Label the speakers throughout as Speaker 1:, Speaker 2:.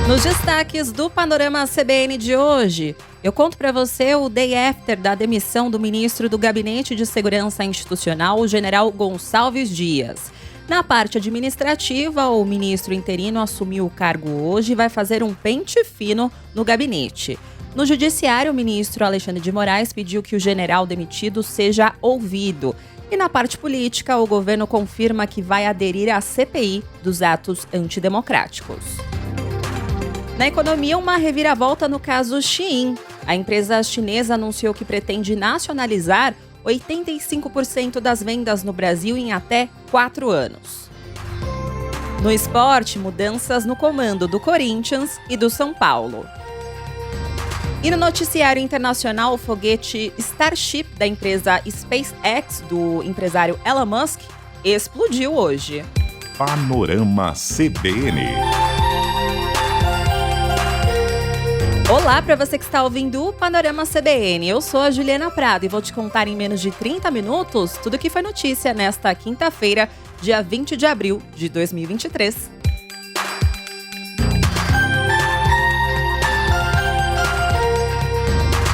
Speaker 1: Nos destaques do Panorama CBN de hoje, eu conto para você o day after da demissão do ministro do Gabinete de Segurança Institucional, o general Gonçalves Dias. Na parte administrativa, o ministro interino assumiu o cargo hoje e vai fazer um pente fino no gabinete. No judiciário, o ministro Alexandre de Moraes pediu que o general demitido seja ouvido. E na parte política, o governo confirma que vai aderir à CPI dos atos antidemocráticos. Na economia, uma reviravolta no caso Shein. A empresa chinesa anunciou que pretende nacionalizar 85% das vendas no Brasil em até 4 anos. No esporte, mudanças no comando do Corinthians e do São Paulo. E no noticiário internacional, o foguete Starship da empresa SpaceX, do empresário Elon Musk, explodiu hoje.
Speaker 2: Panorama CBN.
Speaker 1: Olá para você que está ouvindo o Panorama CBN. Eu sou a Juliana Prado e vou te contar em menos de 30 minutos tudo o que foi notícia nesta quinta-feira, dia 20 de abril de 2023.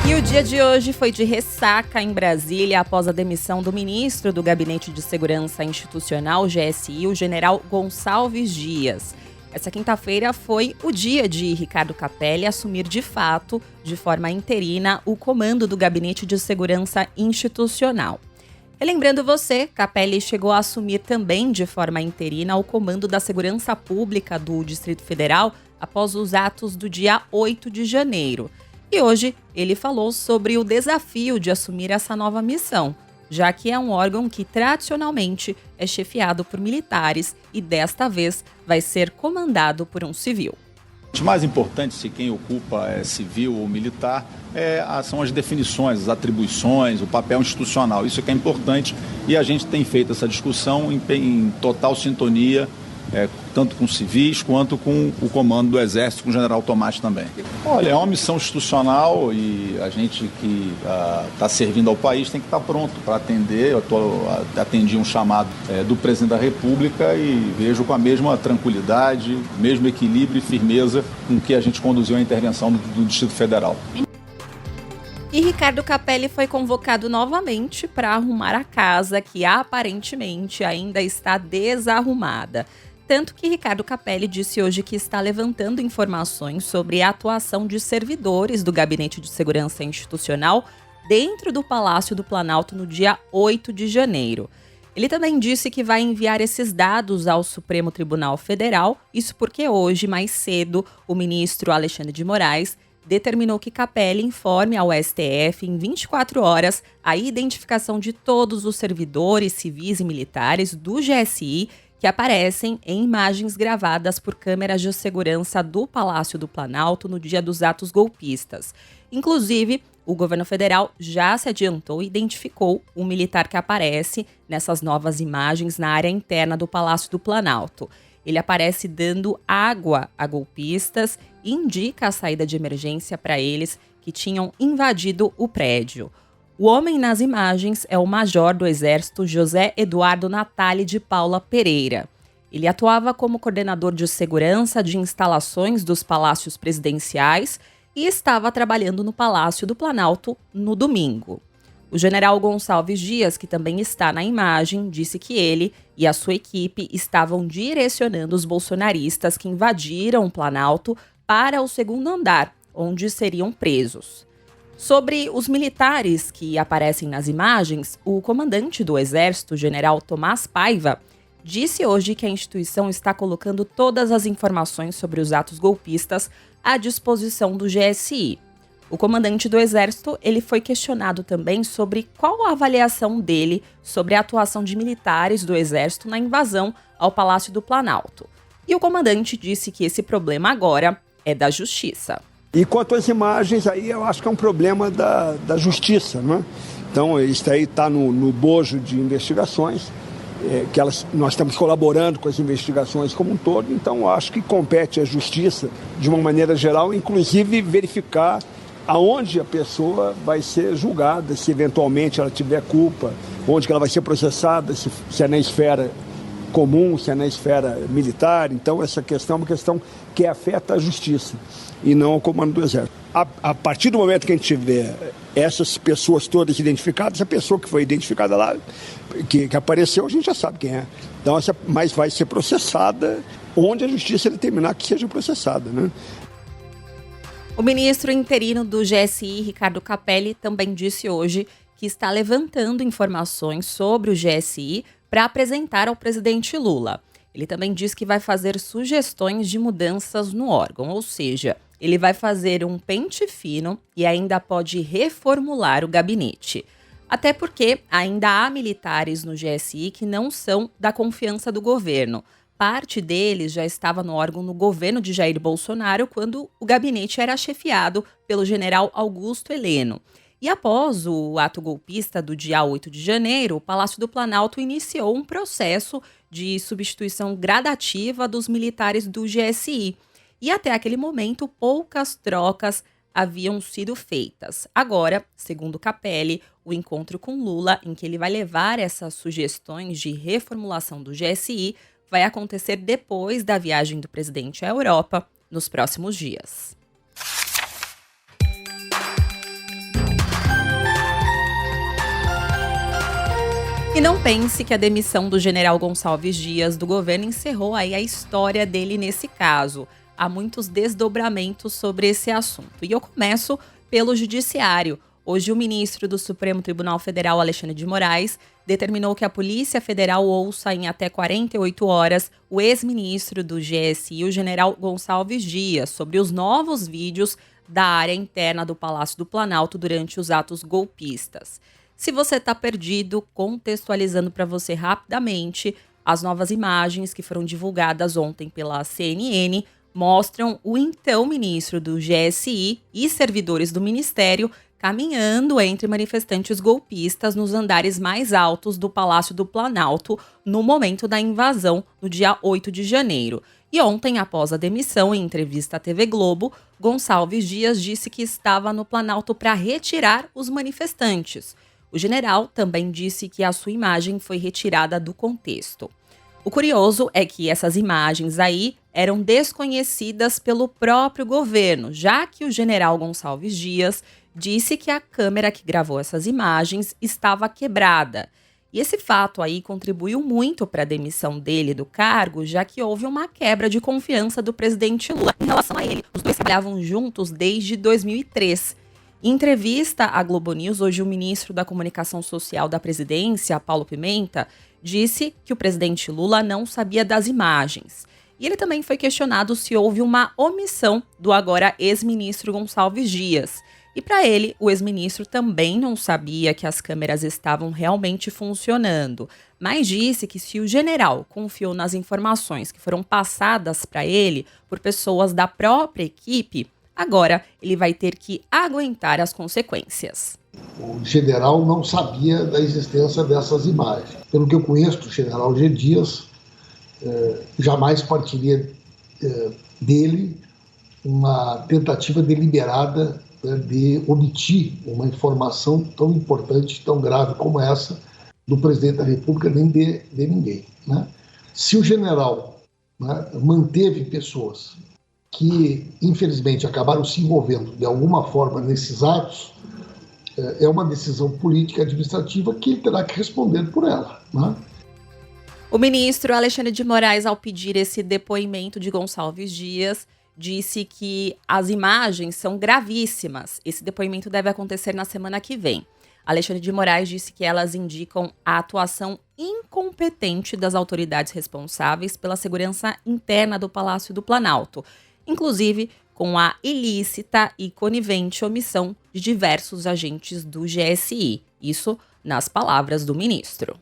Speaker 1: E o dia de hoje foi de ressaca em Brasília após a demissão do ministro do Gabinete de Segurança Institucional, GSI, o general Gonçalves Dias. Essa quinta-feira foi o dia de Ricardo Capelli assumir de fato, de forma interina, o comando do Gabinete de Segurança Institucional. Relembrando você, Capelli chegou a assumir também de forma interina o comando da Segurança Pública do Distrito Federal após os atos do dia 8 de janeiro. E hoje ele falou sobre o desafio de assumir essa nova missão, já que é um órgão que tradicionalmente é chefiado por militares e desta vez vai ser comandado por um civil.
Speaker 3: O mais importante, se quem ocupa é civil ou militar, são as definições, as atribuições, o papel institucional. Isso é que é importante e a gente tem feito essa discussão em total sintonia, tanto com civis quanto com o comando do Exército, com o general Tomás também. Olha, é uma missão institucional e a gente que está servindo ao país tem que estar pronto para atender. Eu atendi um chamado do presidente da República e vejo com a mesma tranquilidade, mesmo equilíbrio e firmeza com que a gente conduziu a intervenção do Distrito Federal.
Speaker 1: E Ricardo Capelli foi convocado novamente para arrumar a casa, que aparentemente ainda está desarrumada. Tanto que Ricardo Capelli disse hoje que está levantando informações sobre a atuação de servidores do Gabinete de Segurança Institucional dentro do Palácio do Planalto no dia 8 de janeiro. Ele também disse que vai enviar esses dados ao Supremo Tribunal Federal, isso porque hoje, mais cedo, o ministro Alexandre de Moraes determinou que Capelli informe ao STF em 24 horas a identificação de todos os servidores civis e militares do GSI que aparecem em imagens gravadas por câmeras de segurança do Palácio do Planalto no dia dos atos golpistas. Inclusive, o governo federal já se adiantou e identificou um militar que aparece nessas novas imagens na área interna do Palácio do Planalto. Ele aparece dando água a golpistas e indica a saída de emergência para eles que tinham invadido o prédio. O homem nas imagens é o major do Exército José Eduardo Natali de Paula Pereira. Ele atuava como coordenador de segurança de instalações dos palácios presidenciais e estava trabalhando no Palácio do Planalto no domingo. O general Gonçalves Dias, que também está na imagem, disse que ele e a sua equipe estavam direcionando os bolsonaristas que invadiram o Planalto para o segundo andar, onde seriam presos. Sobre os militares que aparecem nas imagens, o comandante do Exército, general Tomás Paiva, disse hoje que a instituição está colocando todas as informações sobre os atos golpistas à disposição do GSI. O comandante do Exército, ele foi questionado também sobre qual a avaliação dele sobre a atuação de militares do Exército na invasão ao Palácio do Planalto. E o comandante disse que esse problema agora é da Justiça.
Speaker 4: E quanto às imagens, aí eu acho que é um problema da Justiça, não é? Então, isso aí está no bojo de investigações, nós estamos colaborando com as investigações como um todo, então eu acho que compete à Justiça, de uma maneira geral, inclusive verificar aonde a pessoa vai ser julgada, se eventualmente ela tiver culpa, onde que ela vai ser processada, se é na esfera comum, se é na esfera militar. Então, essa questão é uma questão que afeta a justiça e não o comando do Exército. A partir do momento que a gente tiver essas pessoas todas identificadas, a pessoa que foi identificada lá, que apareceu, a gente já sabe quem é. Então, mas vai ser processada onde a justiça determinar que seja processada, né?
Speaker 1: O ministro interino do GSI, Ricardo Capelli, também disse hoje que está levantando informações sobre o GSI para apresentar ao presidente Lula. Ele também diz que vai fazer sugestões de mudanças no órgão, ou seja, ele vai fazer um pente fino e ainda pode reformular o gabinete. Até porque ainda há militares no GSI que não são da confiança do governo. Parte deles já estava no órgão no governo de Jair Bolsonaro quando o gabinete era chefiado pelo general Augusto Heleno. E após o ato golpista do dia 8 de janeiro, o Palácio do Planalto iniciou um processo de substituição gradativa dos militares do GSI. E até aquele momento, poucas trocas haviam sido feitas. Agora, segundo Capelli, o encontro com Lula, em que ele vai levar essas sugestões de reformulação do GSI, vai acontecer depois da viagem do presidente à Europa, nos próximos dias. E não pense que a demissão do general Gonçalves Dias do governo encerrou aí a história dele nesse caso. Há muitos desdobramentos sobre esse assunto. E eu começo pelo judiciário. Hoje, o ministro do Supremo Tribunal Federal, Alexandre de Moraes, determinou que a Polícia Federal ouça em até 48 horas o ex-ministro do GSI, o general Gonçalves Dias, sobre os novos vídeos da área interna do Palácio do Planalto durante os atos golpistas. Se você está perdido, contextualizando para você rapidamente, as novas imagens que foram divulgadas ontem pela CNN mostram o então ministro do GSI e servidores do ministério caminhando entre manifestantes golpistas nos andares mais altos do Palácio do Planalto no momento da invasão, no dia 8 de janeiro. E ontem, após a demissão, em entrevista à TV Globo, Gonçalves Dias disse que estava no Planalto para retirar os manifestantes. O general também disse que a sua imagem foi retirada do contexto. O curioso é que essas imagens aí eram desconhecidas pelo próprio governo, já que o general Gonçalves Dias disse que a câmera que gravou essas imagens estava quebrada. E esse fato aí contribuiu muito para a demissão dele do cargo, já que houve uma quebra de confiança do presidente Lula em relação a ele. Os dois trabalhavam juntos desde 2003. Em entrevista à Globo News, hoje o ministro da Comunicação Social da presidência, Paulo Pimenta, disse que o presidente Lula não sabia das imagens. E ele também foi questionado se houve uma omissão do agora ex-ministro Gonçalves Dias. E para ele, o ex-ministro também não sabia que as câmeras estavam realmente funcionando, mas disse que se o general confiou nas informações que foram passadas para ele por pessoas da própria equipe, agora ele vai ter que aguentar as consequências.
Speaker 5: O general não sabia da existência dessas imagens. Pelo que eu conheço do general G. Dias, jamais partiria dele uma tentativa deliberada de omitir uma informação tão importante, tão grave como essa do presidente da República, nem de ninguém, né? Se o general, né, manteve pessoas que, infelizmente, acabaram se envolvendo de alguma forma nesses atos, é uma decisão política e administrativa que ele terá que responder por ela, né?
Speaker 1: O ministro Alexandre de Moraes, ao pedir esse depoimento de Gonçalves Dias, disse que as imagens são gravíssimas. Esse depoimento deve acontecer na semana que vem. Alexandre de Moraes disse que elas indicam a atuação incompetente das autoridades responsáveis pela segurança interna do Palácio do Planalto, inclusive com a ilícita e conivente omissão de diversos agentes do GSI. Isso nas palavras do ministro.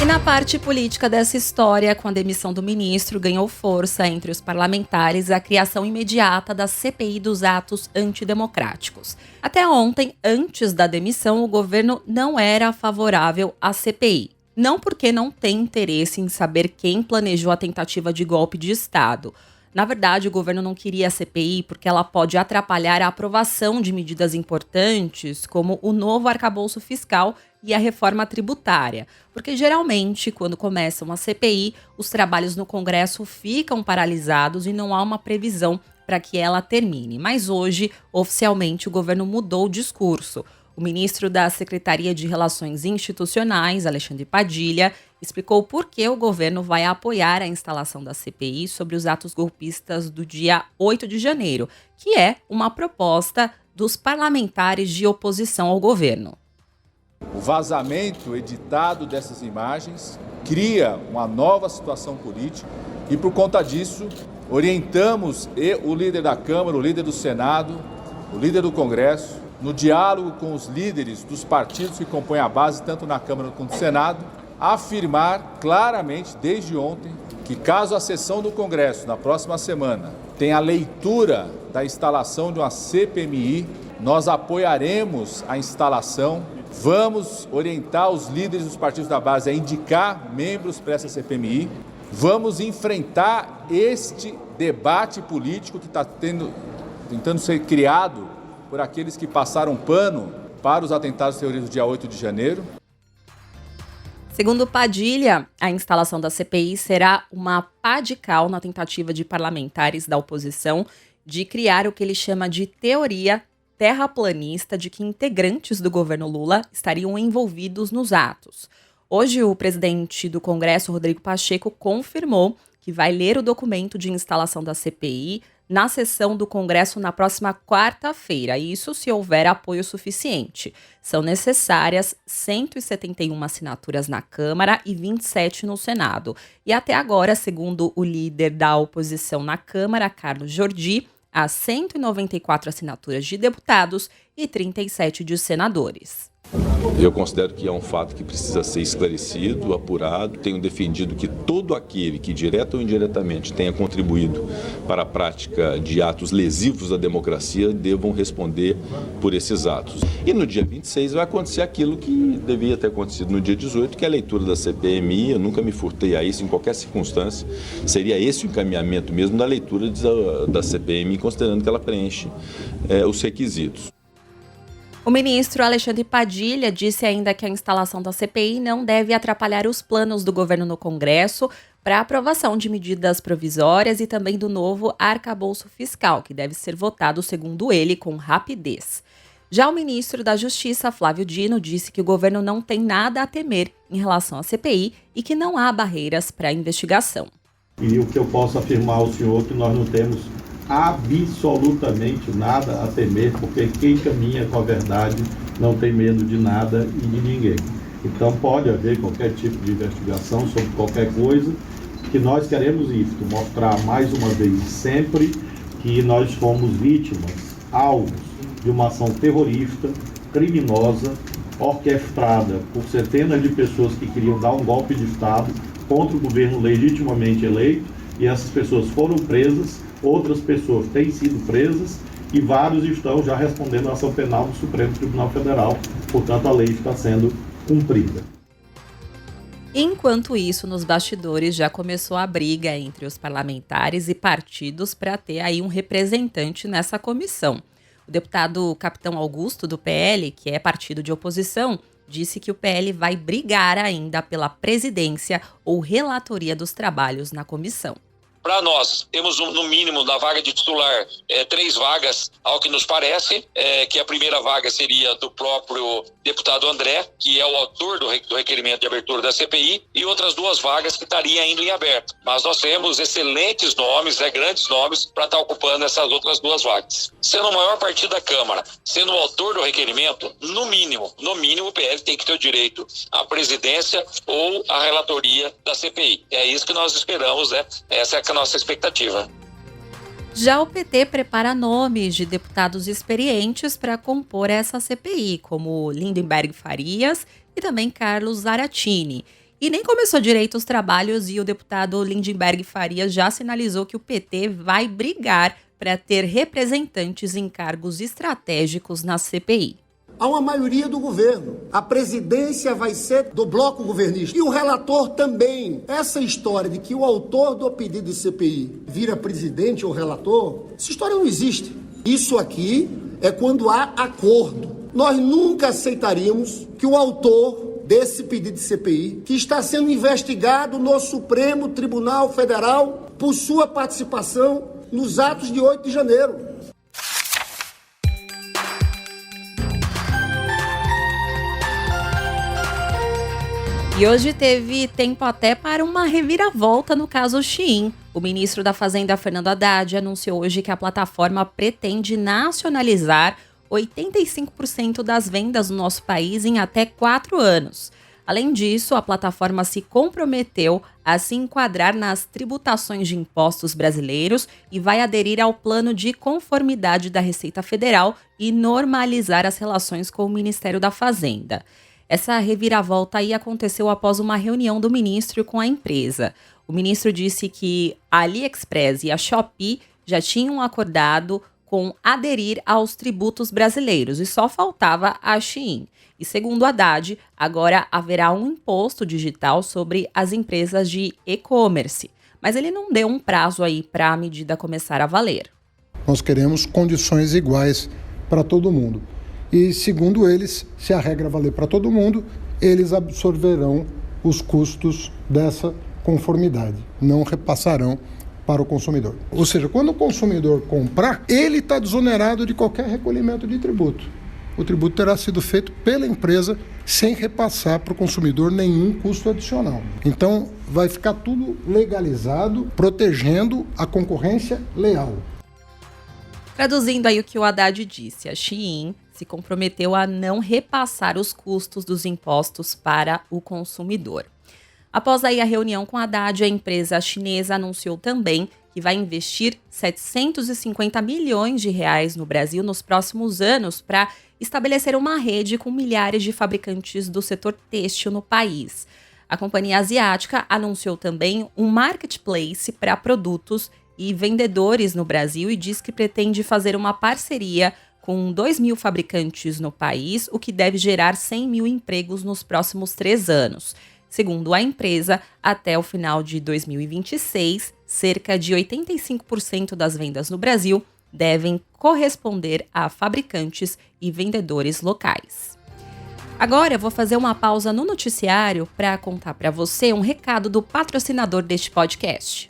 Speaker 1: E na parte política dessa história, com a demissão do ministro, ganhou força entre os parlamentares a criação imediata da CPI dos atos antidemocráticos. Até ontem, antes da demissão, o governo não era favorável à CPI. Não porque não tem interesse em saber quem planejou a tentativa de golpe de Estado. Na verdade, o governo não queria a CPI porque ela pode atrapalhar a aprovação de medidas importantes, como o novo arcabouço fiscal e a reforma tributária. Porque, geralmente, quando começa uma CPI, os trabalhos no Congresso ficam paralisados e não há uma previsão para que ela termine. Mas hoje, oficialmente, o governo mudou o discurso. O ministro da Secretaria de Relações Institucionais, Alexandre Padilha, explicou por que o governo vai apoiar a instalação da CPI sobre os atos golpistas do dia 8 de janeiro, que é uma proposta dos parlamentares de oposição ao governo.
Speaker 6: O vazamento editado dessas imagens cria uma nova situação política e, por conta disso, orientamos o líder da Câmara, o líder do Senado, o líder do Congresso, no diálogo com os líderes dos partidos que compõem a base, tanto na Câmara quanto no Senado, a afirmar claramente, desde ontem, que caso a sessão do Congresso, na próxima semana, tenha a leitura da instalação de uma CPMI, nós apoiaremos a instalação, vamos orientar os líderes dos partidos da base a indicar membros para essa CPMI, vamos enfrentar este debate político que está tentando ser criado por aqueles que passaram pano para os atentados terroristas do dia 8 de janeiro.
Speaker 1: Segundo Padilha, a instalação da CPI será uma pá de cal na tentativa de parlamentares da oposição de criar o que ele chama de teoria terraplanista de que integrantes do governo Lula estariam envolvidos nos atos. Hoje, o presidente do Congresso, Rodrigo Pacheco, confirmou que vai ler o documento de instalação da CPI na sessão do Congresso na próxima quarta-feira, isso se houver apoio suficiente. São necessárias 171 assinaturas na Câmara e 27 no Senado. E até agora, segundo o líder da oposição na Câmara, Carlos Jordi, há 194 assinaturas de deputados e 37 de senadores.
Speaker 7: Eu considero que é um fato que precisa ser esclarecido, apurado. Tenho defendido que todo aquele que, direta ou indiretamente, tenha contribuído para a prática de atos lesivos da democracia devam responder por esses atos. E no dia 26 vai acontecer aquilo que devia ter acontecido no dia 18, que é a leitura da CPMI. Eu nunca me furtei a isso em qualquer circunstância. Seria esse o encaminhamento mesmo da leitura da CPMI, considerando que ela preenche os requisitos.
Speaker 1: O ministro Alexandre Padilha disse ainda que a instalação da CPI não deve atrapalhar os planos do governo no Congresso para a aprovação de medidas provisórias e também do novo arcabouço fiscal, que deve ser votado, segundo ele, com rapidez. Já o ministro da Justiça, Flávio Dino, disse que o governo não tem nada a temer em relação à CPI e que não há barreiras para a investigação.
Speaker 8: E o que eu posso afirmar ao senhor é que nós não temos absolutamente nada a temer, porque quem caminha com a verdade não tem medo de nada e de ninguém. Então pode haver qualquer tipo de investigação sobre qualquer coisa, que nós queremos isso, mostrar mais uma vez sempre que nós fomos vítimas, alvos de uma ação terrorista, criminosa, orquestrada por centenas de pessoas que queriam dar um golpe de Estado contra o governo legitimamente eleito, e essas pessoas foram presas. Outras pessoas têm sido presas e vários estão já respondendo à ação penal do Supremo Tribunal Federal. Portanto, a lei está sendo cumprida.
Speaker 1: Enquanto isso, nos bastidores já começou a briga entre os parlamentares e partidos para ter aí um representante nessa comissão. O deputado Capitão Augusto, do PL, que é partido de oposição, disse que o PL vai brigar ainda pela presidência ou relatoria dos trabalhos na comissão.
Speaker 9: Para nós, temos no mínimo na vaga de titular 3 vagas, ao que nos parece, que a primeira vaga seria do próprio deputado André, que é o autor do requerimento de abertura da CPI, e outras 2 vagas que estariam ainda em aberto. Mas nós temos excelentes nomes, grandes nomes, para estar ocupando essas outras 2 vagas. Sendo o maior partido da Câmara, sendo o autor do requerimento, no mínimo o PL tem que ter o direito à presidência ou à relatoria da CPI. É isso que nós esperamos, né? Essa é a nossa expectativa.
Speaker 1: Já o PT prepara nomes de deputados experientes para compor essa CPI, como Lindenberg Farias e também Carlos Zaratini. E nem começou direito os trabalhos e o deputado Lindenberg Farias já sinalizou que o PT vai brigar para ter representantes em cargos estratégicos na CPI.
Speaker 10: há uma maioria do governo. A presidência vai ser do bloco governista. E o relator também. Essa história de que o autor do pedido de CPI vira presidente ou relator, essa história não existe. Isso aqui é quando há acordo. Nós nunca aceitaríamos que o autor desse pedido de CPI, que está sendo investigado no Supremo Tribunal Federal por sua participação nos atos de 8 de janeiro.
Speaker 1: E hoje teve tempo até para uma reviravolta no caso Shein. O ministro da Fazenda, Fernando Haddad, anunciou hoje que a plataforma pretende nacionalizar 85% das vendas no nosso país em até 4 anos. Além disso, a plataforma se comprometeu a se enquadrar nas tributações de impostos brasileiros e vai aderir ao plano de conformidade da Receita Federal e normalizar as relações com o Ministério da Fazenda. Essa reviravolta aí aconteceu após uma reunião do ministro com a empresa. O ministro disse que a AliExpress e a Shopee já tinham acordado com aderir aos tributos brasileiros e só faltava a Shein. E segundo Haddad, agora haverá um imposto digital sobre as empresas de e-commerce. Mas ele não deu um prazo aí para a medida começar a valer.
Speaker 11: Nós queremos condições iguais para todo mundo. E, segundo eles, se a regra valer para todo mundo, eles absorverão os custos dessa conformidade, não repassarão para o consumidor. Ou seja, quando o consumidor comprar, ele está desonerado de qualquer recolhimento de tributo. O tributo terá sido feito pela empresa sem repassar para o consumidor nenhum custo adicional. Então, vai ficar tudo legalizado, protegendo a concorrência leal.
Speaker 1: Traduzindo aí o que o Haddad disse, a Shein se comprometeu a não repassar os custos dos impostos para o consumidor. Após aí a reunião com Haddad, a empresa chinesa anunciou também que vai investir 750 milhões de reais no Brasil nos próximos anos para estabelecer uma rede com milhares de fabricantes do setor têxtil no país. A companhia asiática anunciou também um marketplace para produtos e vendedores no Brasil e diz que pretende fazer uma parceria com 2.000 fabricantes no país, o que deve gerar 100 mil empregos nos próximos 3 anos. Segundo a empresa, até o final de 2026, cerca de 85% das vendas no Brasil devem corresponder a fabricantes e vendedores locais. Agora eu vou fazer uma pausa no noticiário para contar para você um recado do patrocinador deste podcast.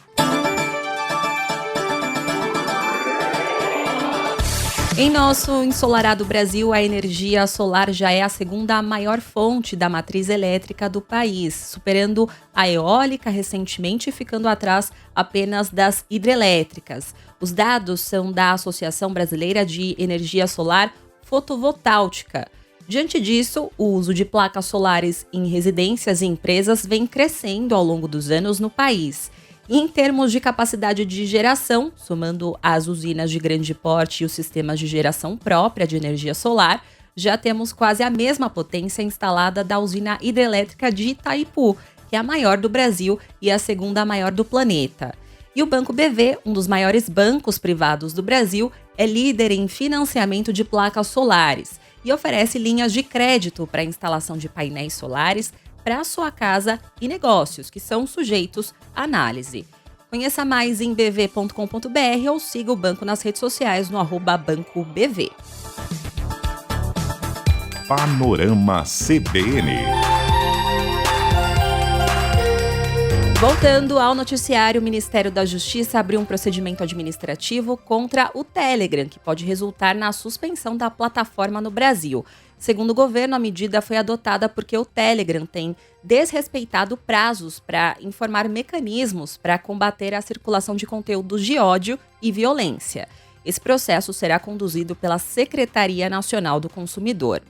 Speaker 1: Em nosso ensolarado Brasil, a energia solar já é a segunda maior fonte da matriz elétrica do país, superando a eólica recentemente e ficando atrás apenas das hidrelétricas. Os dados são da Associação Brasileira de Energia Solar Fotovoltaica. Diante disso, o uso de placas solares em residências e empresas vem crescendo ao longo dos anos no país. Em termos de capacidade de geração, somando as usinas de grande porte e os sistemas de geração própria de energia solar, já temos quase a mesma potência instalada da usina hidrelétrica de Itaipu, que é a maior do Brasil e a segunda maior do planeta. E o Banco BV, um dos maiores bancos privados do Brasil, é líder em financiamento de placas solares e oferece linhas de crédito para a instalação de painéis solares para sua casa e negócios, que são sujeitos à análise. Conheça mais em bv.com.br ou siga o banco nas redes sociais no @BancoBV.
Speaker 2: Panorama CBN.
Speaker 1: Voltando ao noticiário, o Ministério da Justiça abriu um procedimento administrativo contra o Telegram, que pode resultar na suspensão da plataforma no Brasil. Segundo o governo, a medida foi adotada porque o Telegram tem desrespeitado prazos para informar mecanismos para combater a circulação de conteúdos de ódio e violência. Esse processo será conduzido pela Secretaria Nacional do Consumidor.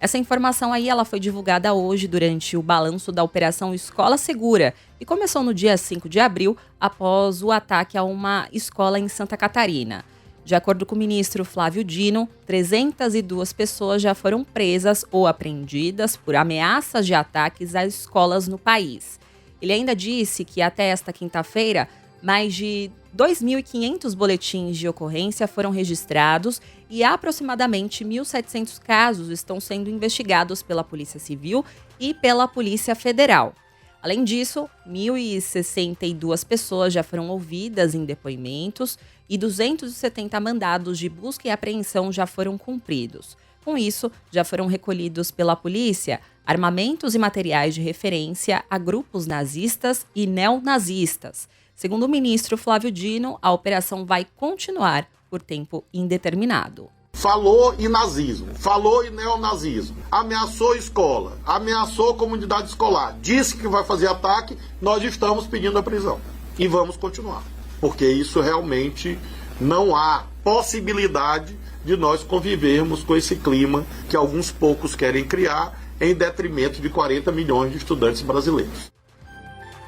Speaker 1: Essa informação aí ela foi divulgada hoje durante o balanço da Operação Escola Segura e começou no dia 5 de abril, após o ataque a uma escola em Santa Catarina. De acordo com o ministro Flávio Dino, 302 pessoas já foram presas ou apreendidas por ameaças de ataques às escolas no país. Ele ainda disse que até esta quinta-feira, Mais de 2.500 boletins de ocorrência foram registrados e aproximadamente 1.700 casos estão sendo investigados pela Polícia Civil e pela Polícia Federal. Além disso, 1.062 pessoas já foram ouvidas em depoimentos e 270 mandados de busca e apreensão já foram cumpridos. Com isso, já foram recolhidos pela polícia armamentos e materiais de referência a grupos nazistas e neonazistas. Segundo o ministro Flávio Dino, a operação vai continuar por tempo indeterminado.
Speaker 12: Falou em nazismo, falou em neonazismo, ameaçou escola, ameaçou comunidade escolar, disse que vai fazer ataque, nós estamos pedindo a prisão. E vamos continuar, porque isso realmente não há possibilidade de nós convivermos com esse clima que alguns poucos querem criar em detrimento de 40 milhões de estudantes brasileiros.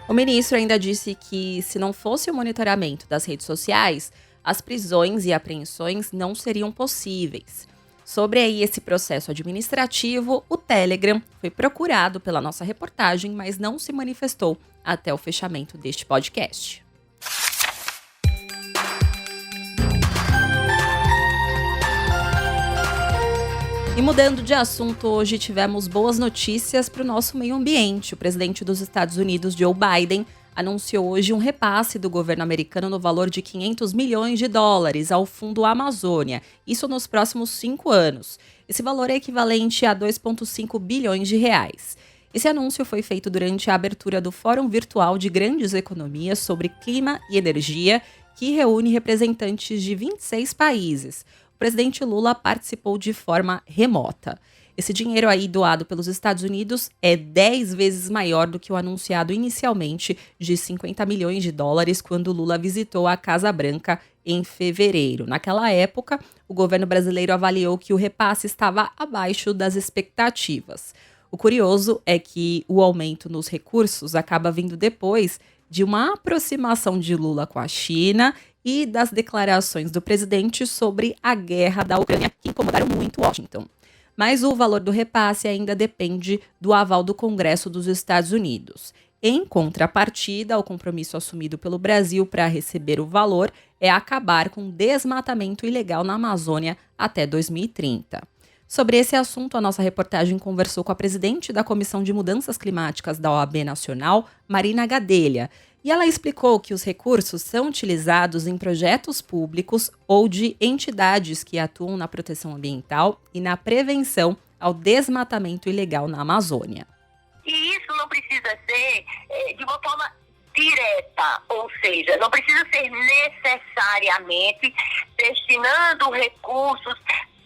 Speaker 1: O ministro ainda disse que, se não fosse o monitoramento das redes sociais, as prisões e apreensões não seriam possíveis. Sobre aí esse processo administrativo, o Telegram foi procurado pela nossa reportagem, mas não se manifestou até o fechamento deste podcast. E mudando de assunto, hoje tivemos boas notícias para o nosso meio ambiente. O presidente dos Estados Unidos, Joe Biden, anunciou hoje um repasse do governo americano no valor de $500 milhões ao Fundo Amazônia, isso nos próximos 5 anos. Esse valor é equivalente a 2,5 bilhões de reais. Esse anúncio foi feito durante a abertura do Fórum Virtual de Grandes Economias sobre Clima e Energia, que reúne representantes de 26 países. O presidente Lula participou de forma remota. Esse dinheiro aí doado pelos Estados Unidos é 10 vezes maior do que o anunciado inicialmente de $50 milhões quando Lula visitou a Casa Branca em fevereiro. Naquela época, o governo brasileiro avaliou que o repasse estava abaixo das expectativas. O curioso é que o aumento nos recursos acaba vindo depois de uma aproximação de Lula com a China e das declarações do presidente sobre a guerra da Ucrânia, que incomodaram muito Washington. Mas o valor do repasse ainda depende do aval do Congresso dos Estados Unidos. Em contrapartida, o compromisso assumido pelo Brasil para receber o valor é acabar com o desmatamento ilegal na Amazônia até 2030. Sobre esse assunto, a nossa reportagem conversou com a presidente da Comissão de Mudanças Climáticas da OAB Nacional, Marina Gadelha, e ela explicou que os recursos são utilizados em projetos públicos ou de entidades que atuam na proteção ambiental e na prevenção ao desmatamento ilegal na Amazônia.
Speaker 13: E isso não precisa ser de uma forma direta, ou seja, não precisa ser necessariamente destinando recursos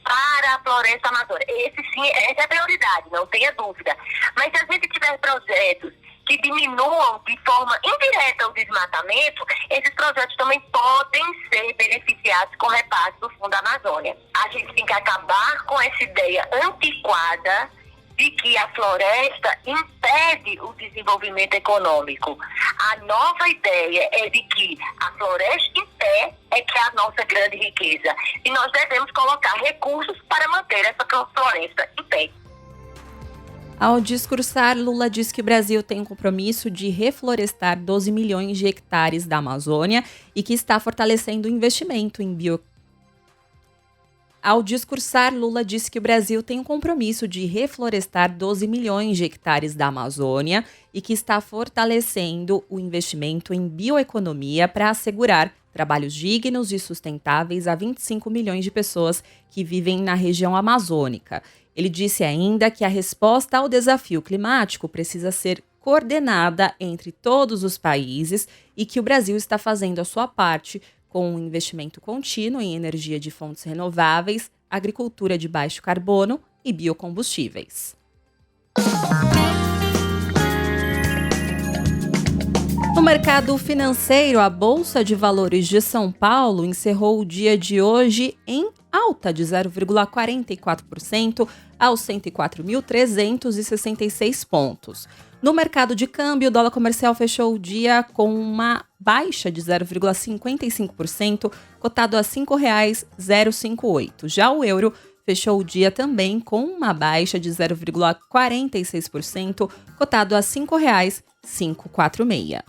Speaker 13: para a floresta amazônica. Essa é a prioridade, não tenha dúvida. Mas se a gente tiver projetos que diminuam de forma indireta o desmatamento, esses projetos também podem ser beneficiados com repasse do Fundo Amazônia. A gente tem que acabar com essa ideia antiquada de que a floresta impede o desenvolvimento econômico. A nova ideia é de que a floresta em pé é que é a nossa grande riqueza. E nós devemos colocar recursos para manter essa floresta em pé.
Speaker 1: Ao discursar, Lula diz que o Brasil tem um compromisso de reflorestar 12 milhões de hectares da Amazônia e que está fortalecendo o investimento em Ao discursar, Lula disse que o Brasil tem um compromisso de reflorestar 12 milhões de hectares da Amazônia e que está fortalecendo o investimento em bioeconomia para assegurar trabalhos dignos e sustentáveis a 25 milhões de pessoas que vivem na região amazônica. Ele disse ainda que a resposta ao desafio climático precisa ser coordenada entre todos os países e que o Brasil está fazendo a sua parte com um investimento contínuo em energia de fontes renováveis, agricultura de baixo carbono e biocombustíveis. No mercado financeiro, a Bolsa de Valores de São Paulo encerrou o dia de hoje em alta de 0,44% aos 104.366 pontos. No mercado de câmbio, o dólar comercial fechou o dia com uma baixa de 0,55%, cotado a R$ 5,058. Já o euro fechou o dia também com uma baixa de 0,46%, cotado a R$ 5,546.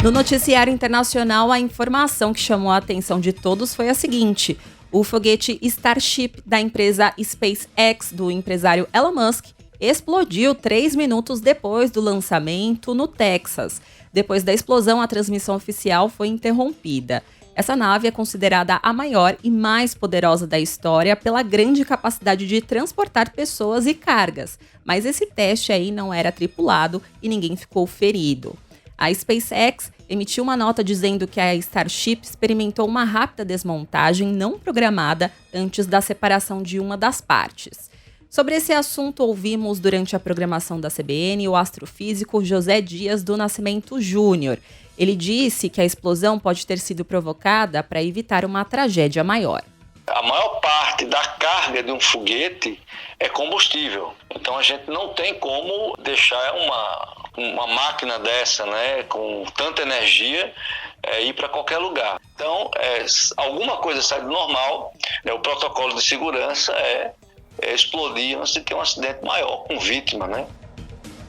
Speaker 1: No noticiário internacional, a informação que chamou a atenção de todos foi a seguinte: o foguete Starship da empresa SpaceX, do empresário Elon Musk, explodiu 3 minutos depois do lançamento no Texas. Depois da explosão, a transmissão oficial foi interrompida. Essa nave é considerada a maior e mais poderosa da história pela grande capacidade de transportar pessoas e cargas, mas esse teste aí não era tripulado e ninguém ficou ferido. A SpaceX emitiu uma nota dizendo que a Starship experimentou uma rápida desmontagem não programada antes da separação de uma das partes. Sobre esse assunto, ouvimos durante a programação da CBN o astrofísico José Dias do Nascimento Júnior. Ele disse que a explosão pode ter sido provocada para evitar uma tragédia maior.
Speaker 14: A maior parte da carga de um foguete é combustível. Então a gente não tem como deixar uma máquina dessa, né, com tanta energia, ir para qualquer lugar. Então, alguma coisa sai do normal, né, o protocolo de segurança é explodir antes de ter um acidente maior, com vítima, né?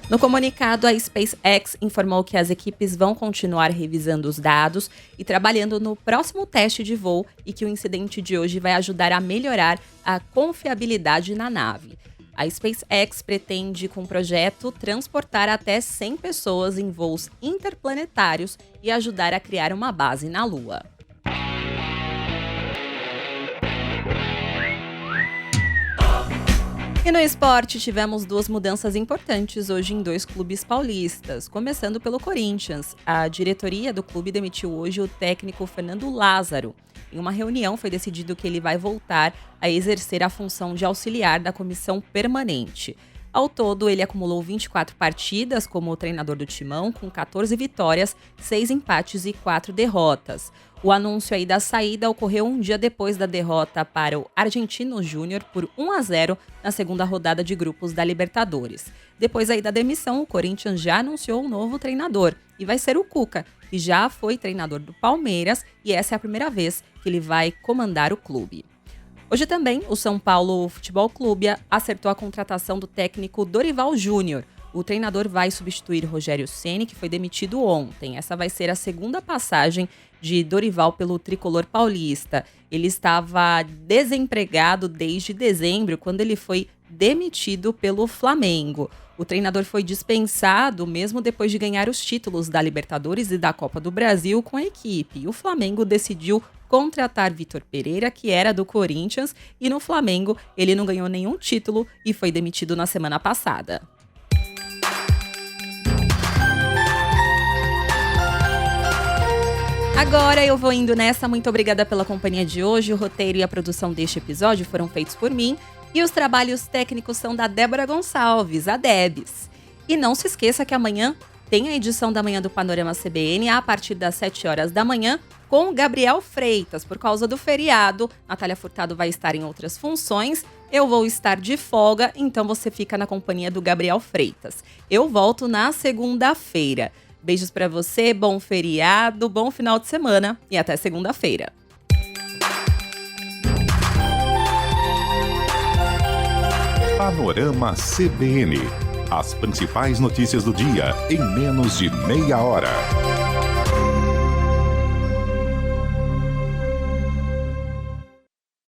Speaker 1: No comunicado, a SpaceX informou que as equipes vão continuar revisando os dados e trabalhando no próximo teste de voo e que o incidente de hoje vai ajudar a melhorar a confiabilidade na nave. A SpaceX pretende, com o projeto, transportar até 100 pessoas em voos interplanetários e ajudar a criar uma base na Lua. E no esporte, tivemos 2 mudanças importantes hoje em 2 clubes paulistas, começando pelo Corinthians. A diretoria do clube demitiu hoje o técnico Fernando Lázaro. Em uma reunião foi decidido que ele vai voltar a exercer a função de auxiliar da comissão permanente. Ao todo, ele acumulou 24 partidas como treinador do Timão, com 14 vitórias, 6 empates e 4 derrotas. O anúncio aí da saída ocorreu um dia depois da derrota para o Argentino Júnior por 1-0 na segunda rodada de grupos da Libertadores. Depois aí da demissão, o Corinthians já anunciou um novo treinador e vai ser o Cuca, que já foi treinador do Palmeiras e essa é a primeira vez que ele vai comandar o clube. Hoje também, o São Paulo Futebol Clube acertou a contratação do técnico Dorival Júnior. O treinador vai substituir Rogério Ceni, que foi demitido ontem. Essa vai ser a segunda passagem de Dorival pelo tricolor paulista. Ele estava desempregado desde dezembro, quando ele foi demitido pelo Flamengo. O treinador foi dispensado mesmo depois de ganhar os títulos da Libertadores e da Copa do Brasil com a equipe. O Flamengo decidiu contratar Vitor Pereira, que era do Corinthians, e no Flamengo ele não ganhou nenhum título e foi demitido na semana passada. Agora eu vou indo nessa, muito obrigada pela companhia de hoje. O roteiro e a produção deste episódio foram feitos por mim e os trabalhos técnicos são da Débora Gonçalves, a Debs. E não se esqueça que amanhã tem a edição da manhã do Panorama CBN a partir das 7 horas da manhã com Gabriel Freitas. Por causa do feriado, Natália Furtado vai estar em outras funções, eu vou estar de folga, então você fica na companhia do Gabriel Freitas. Eu volto na segunda-feira. Beijos pra você, bom feriado, bom final de semana e até segunda-feira.
Speaker 2: Panorama CBN. As principais notícias do dia em menos de meia hora.